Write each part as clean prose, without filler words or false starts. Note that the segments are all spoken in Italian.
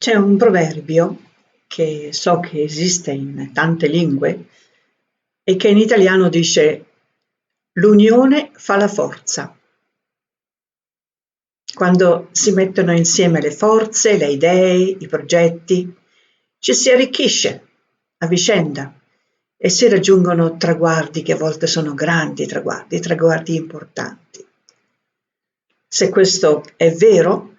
C'è un proverbio che so che esiste in tante lingue e che in italiano dice: l'unione fa la forza. Quando si mettono insieme le forze, le idee, i progetti, ci si arricchisce a vicenda e si raggiungono traguardi che a volte sono grandi traguardi importanti. Se questo è vero,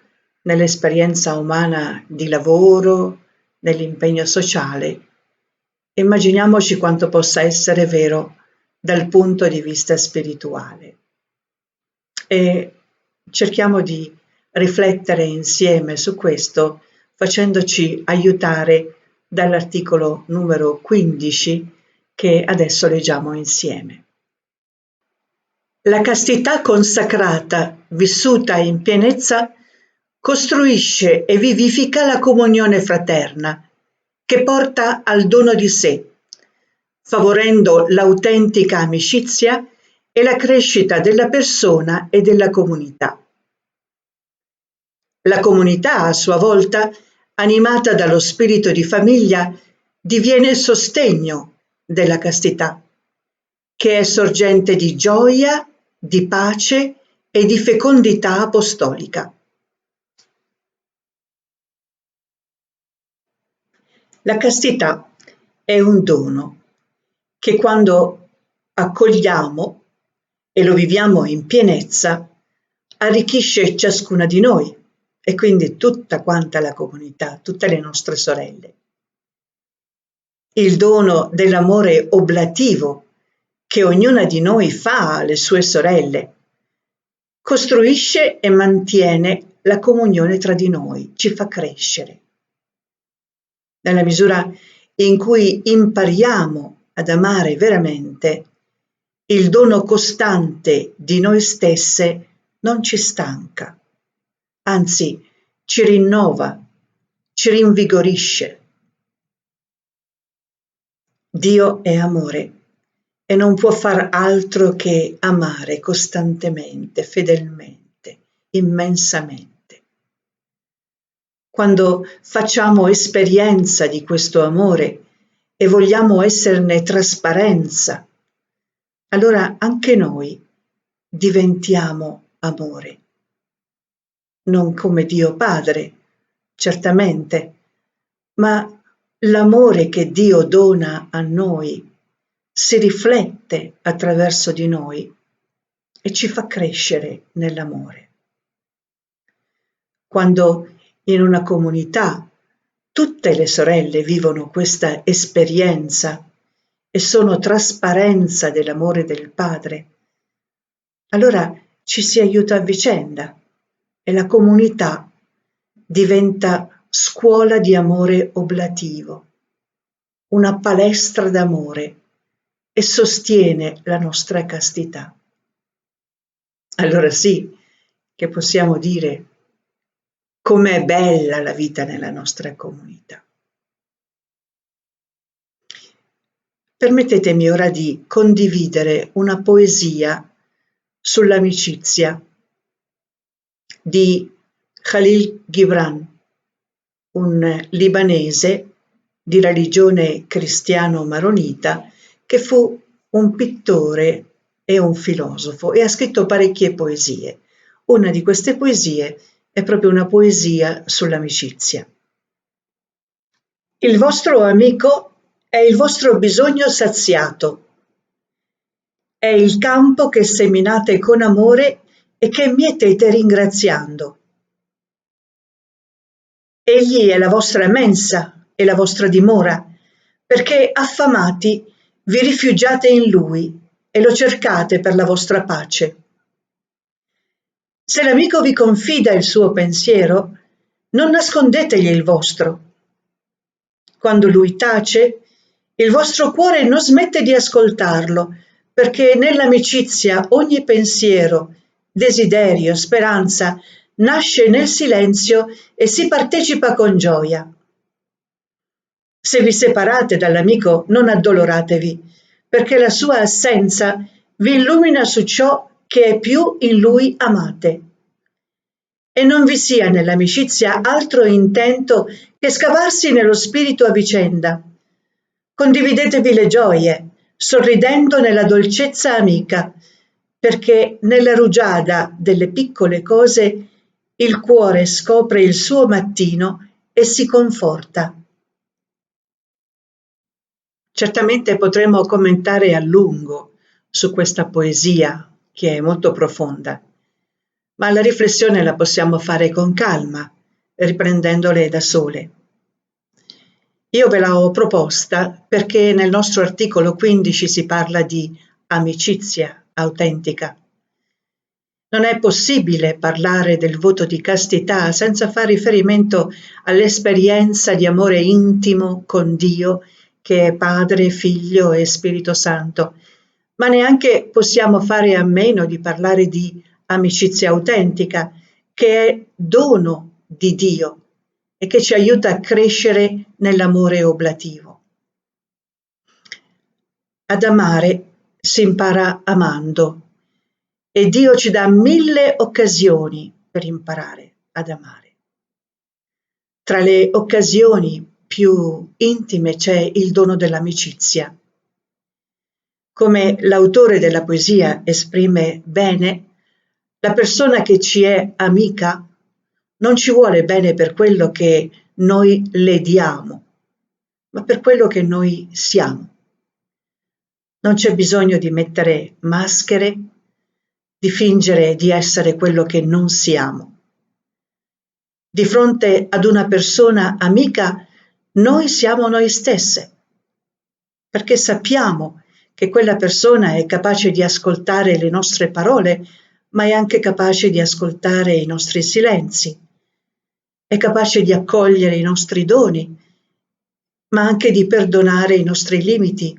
nell'esperienza umana di lavoro, nell'impegno sociale, immaginiamoci quanto possa essere vero dal punto di vista spirituale. E cerchiamo di riflettere insieme su questo, facendoci aiutare dall'articolo numero 15 che adesso leggiamo insieme. La castità consacrata, vissuta in pienezza, costruisce e vivifica la comunione fraterna, che porta al dono di sé, favorendo l'autentica amicizia e la crescita della persona e della comunità. La comunità, a sua volta, animata dallo spirito di famiglia, diviene sostegno della castità, che è sorgente di gioia, di pace e di fecondità apostolica. La castità è un dono che quando accogliamo e lo viviamo in pienezza arricchisce ciascuna di noi e quindi tutta quanta la comunità, tutte le nostre sorelle. Il dono dell'amore oblativo che ognuna di noi fa alle sue sorelle costruisce e mantiene la comunione tra di noi, ci fa crescere. Nella misura in cui impariamo ad amare veramente, il dono costante di noi stesse non ci stanca, anzi ci rinnova, ci rinvigorisce. Dio è amore e non può far altro che amare costantemente, fedelmente, immensamente. Quando facciamo esperienza di questo amore e vogliamo esserne trasparenza, allora anche noi diventiamo amore. Non come Dio Padre, certamente, ma l'amore che Dio dona a noi si riflette attraverso di noi e ci fa crescere nell'amore. Quando in una comunità tutte le sorelle vivono questa esperienza e sono trasparenza dell'amore del Padre, allora ci si aiuta a vicenda e la comunità diventa scuola di amore oblativo, una palestra d'amore e sostiene la nostra castità. Allora sì che possiamo dire com'è bella la vita nella nostra comunità. Permettetemi ora di condividere una poesia sull'amicizia di Khalil Gibran, un libanese di religione cristiano-maronita che fu un pittore e un filosofo e ha scritto parecchie poesie. Una di queste poesie è proprio una poesia sull'amicizia. Il vostro amico è il vostro bisogno saziato, è il campo che seminate con amore e che mietete ringraziando. Egli è la vostra mensa e la vostra dimora, perché affamati vi rifugiate in lui e lo cercate per la vostra pace. Se l'amico vi confida il suo pensiero, non nascondetegli il vostro. Quando lui tace, il vostro cuore non smette di ascoltarlo, perché nell'amicizia ogni pensiero, desiderio, speranza nasce nel silenzio e si partecipa con gioia. Se vi separate dall'amico, non addoloratevi, perché la sua assenza vi illumina su ciò che è più in lui amate. E non vi sia nell'amicizia altro intento che scavarsi nello spirito a vicenda. Condividetevi le gioie, sorridendo nella dolcezza amica, perché nella rugiada delle piccole cose il cuore scopre il suo mattino e si conforta. Certamente potremmo commentare a lungo su questa poesia, che è molto profonda, ma la riflessione la possiamo fare con calma, riprendendole da sole. Io ve l'ho proposta perché nel nostro articolo 15 si parla di amicizia autentica. Non è possibile parlare del voto di castità senza fare riferimento all'esperienza di amore intimo con Dio, che è Padre, Figlio e Spirito Santo, ma neanche possiamo fare a meno di parlare di amicizia autentica, che è dono di Dio e che ci aiuta a crescere nell'amore oblativo. Ad amare si impara amando e Dio ci dà 1000 occasioni per imparare ad amare. Tra le occasioni più intime c'è il dono dell'amicizia. Come l'autore della poesia esprime bene, la persona che ci è amica non ci vuole bene per quello che noi le diamo, ma per quello che noi siamo. Non c'è bisogno di mettere maschere, di fingere di essere quello che non siamo. Di fronte ad una persona amica, noi siamo noi stesse, perché sappiamo che quella persona è capace di ascoltare le nostre parole, ma è anche capace di ascoltare i nostri silenzi, è capace di accogliere i nostri doni, ma anche di perdonare i nostri limiti,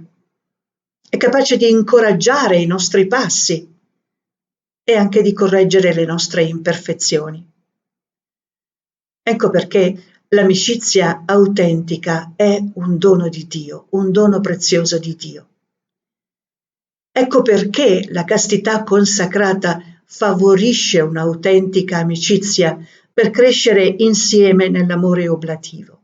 è capace di incoraggiare i nostri passi e anche di correggere le nostre imperfezioni. Ecco perché l'amicizia autentica è un dono di Dio, un dono prezioso di Dio. Ecco perché la castità consacrata favorisce un'autentica amicizia per crescere insieme nell'amore oblativo.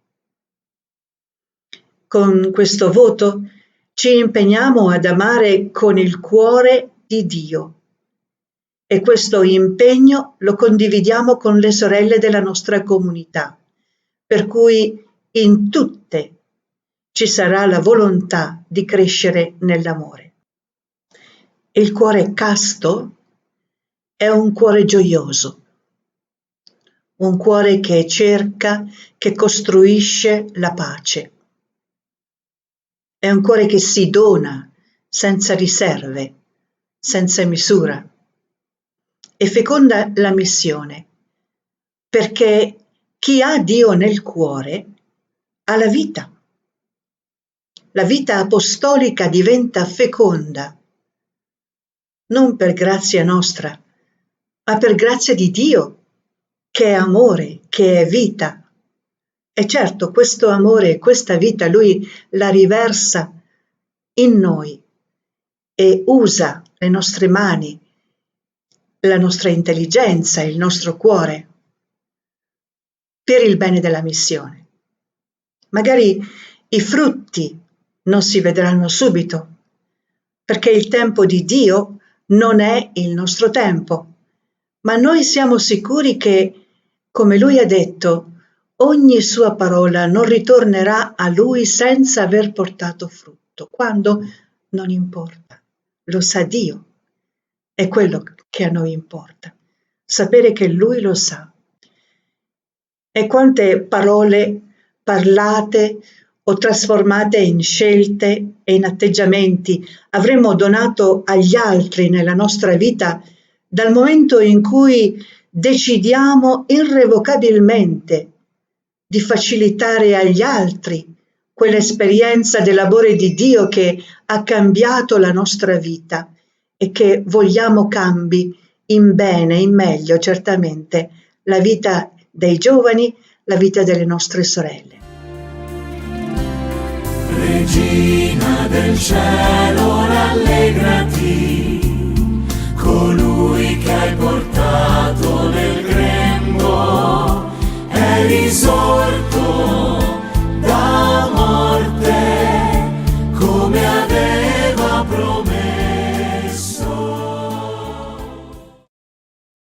Con questo voto ci impegniamo ad amare con il cuore di Dio e questo impegno lo condividiamo con le sorelle della nostra comunità, per cui in tutte ci sarà la volontà di crescere nell'amore. Il cuore casto è un cuore gioioso, un cuore che cerca, che costruisce la pace. È un cuore che si dona senza riserve, senza misura, e feconda la missione, perché chi ha Dio nel cuore ha la vita. La vita apostolica diventa feconda, non per grazia nostra, ma per grazia di Dio, che è amore, che è vita. E certo, questo amore e questa vita Lui la riversa in noi e usa le nostre mani, la nostra intelligenza, il nostro cuore per il bene della missione. Magari i frutti non si vedranno subito, perché il tempo di Dio non è il nostro tempo, ma noi siamo sicuri che, come Lui ha detto, ogni sua parola non ritornerà a Lui senza aver portato frutto. Quando? Non importa, lo sa Dio. È quello che a noi importa, sapere che Lui lo sa. E quante parole parlate o trasformate in scelte e in atteggiamenti avremmo donato agli altri nella nostra vita dal momento in cui decidiamo irrevocabilmente di facilitare agli altri quell'esperienza dell'amore di Dio che ha cambiato la nostra vita e che vogliamo cambi in bene, in meglio, certamente, la vita dei giovani, la vita delle nostre sorelle. Regina del cielo, rallegrati, colui che hai portato nel grembo è risorto